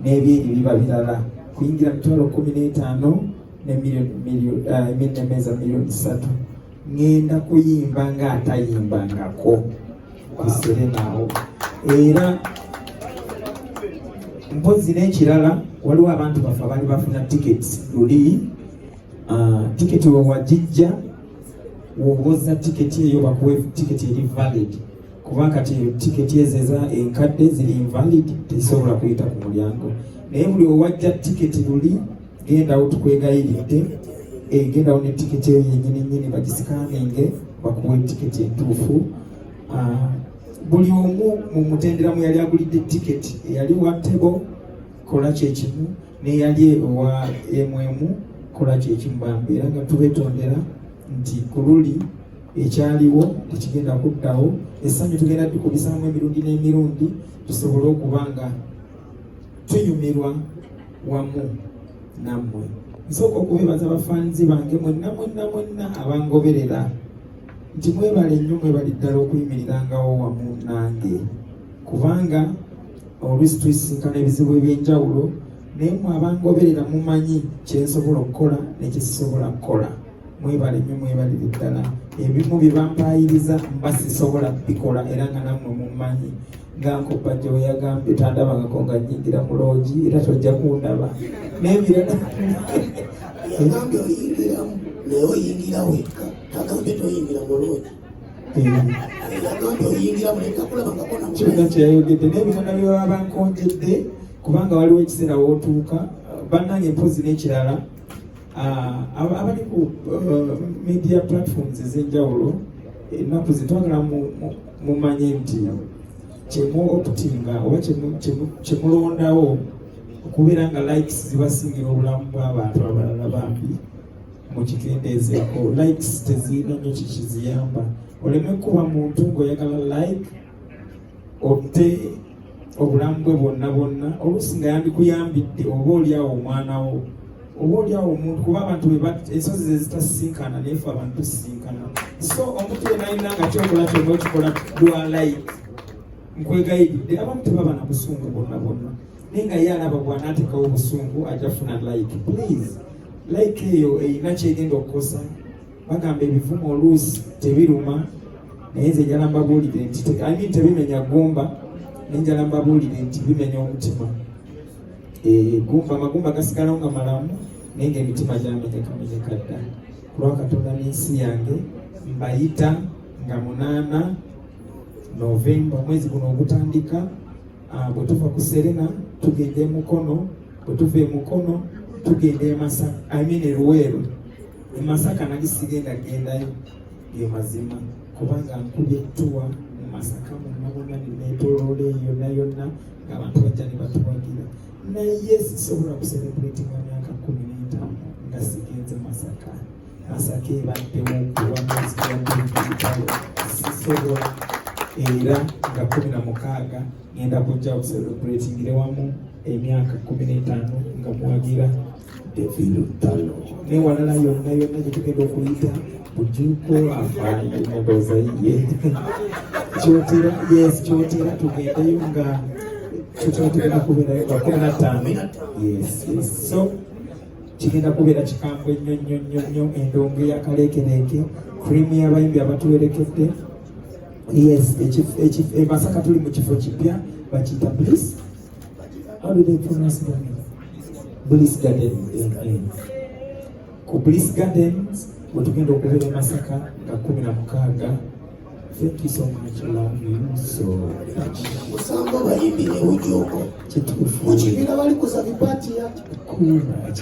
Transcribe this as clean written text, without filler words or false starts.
n'ebindi biba birala kuyingira mitwalo 15 n'emeza milioni 3 ngenda kuyimba nga atayimbangako ku Serena awo. Era mpozi n'ekirala waliwo abantu bafa bali bafuna tickets luli ticket wewagijja woboza ticket eyo bakuwe ticket eri valid kuba kati ticket ezeza enkadde ziri invalid tezisobola kuyita ku mulyango naye buli owajja ticket luli gendawo tukwegayiridde gendawo ne ticket eyo yennyini bagisikaninge bakuwe ticket entuufu. Buli omu mu mutendera mu yali agulidde ticket eyali wa table kola kyekimu neyali wa kola kyekimu bambeera nga tubetondera nti ku luli ekyaliwo tekigenda kuddawo essanyu tugenda tukubisaamu emirundi n'emirundi tusobole okuba nga tunyumirwa wamu nammwe. Nsooka okubeebaza abafaanizi bange mwenna abangoberera nti mwebale nnyo mwebali ddala okuyimirangawo wamu nange kubanga oluusi tuyisinkana ebizibu ebyenjawulo naye mwe abangoberera mumanyi kyensobola okukola nekisisobola kukola. Mwebale nnyo mwebalire ddala. Ebimu bye bampayiriza mba sisobola bikola era nga nammwe mumanyi nga nkobajja we yagambye tandabangako nga nnyingira mu loogi era tojja kundaba n'ebirala yagambye oyingiramu naye oyingira wekka agambye toyingira mu loogi yagambye oyingiramu nekakulabangako nakyona kyeyayogedde n'ebirala bye baba bankonjedde kubanga waliwo ekiseera wootuuka bannange mpozi n'ekirala abali ku media platforms ez'enjawulo ennaku zitwagala mumanye nti kyemu okutinga oba kyemulondawo okubeera nga likes zibasingira obulamu bw'abantu abalala bambi mukikendeezeeko. Likes tezirina nnyo kikiziyamba oleme kuba muntu ng'oyagala like otte obulamu bwe bwonna oluusi nga yandikuyambidde oba oliawo omwanawo oba oliawo omuntu kuba abantu ensozi zezitasisinkana nayefe abantu tusisinkana. So omuntu yena alina nga kyokola kyonna okikola lwa like nkwegayiridde abamu tebaba na busungu bonna naye nga ye alaba bw'anaatekawo obusungu ajja funa like. Please like eyo erina kyegenda okukosa. Bagamba ebivumu oluusi tebiruma naye nze njala mbabuulire nti tebimenya gumba naye njala mbabuulire nti bimenya omutima. Amagumba gasigalawo nga malamu naye ng'emitima gyamenyekamenyeka dda. Kulwa Katonda n'ensi yange mbayita nga 8 Novemba mwezi guno ogutandika bwe tuva ku Serena tugenda e Mukono, bwe tuva e Mukono tugenda e Masaka e Luweero. E Masaka nagisigenda gendayo ge mazima kubanga nkubye ettuwa mu Masaka monna neetoloola eyo yonna ng'abantu bajja ne batuwagira naye sisobola kucelebratinga myaka 15 nga sigenze Masaka. Masaka ebaddewo okuwa mwezi gwa Lutalo sisobola era nga 16 ngenda kujja okucelebratingire wamu emyaka 15 nga mwagira Lutalo newalala yonna gye tugenda okuyita bujuuko afaayo mugoza ye kyotera tugendeyo nga tugenda kubeerayo nga 15. Yes. So kigenda kubeera kikambwe nnyo endongo eyakaleekereke cream y'abayimbi abatuwerekedde. Yes, Masaka tuli mu kifo kipya bakiyita Bliss. How do they pronounce the name? Bliss Garden. Ku Bliss Gardens wetugenda okubeera Masaka nga 16. Thank you so much. Love you so much. Musamba bayimbire ujoko. Kituufu. Mukibira bali kusaba ipati ya. Cool.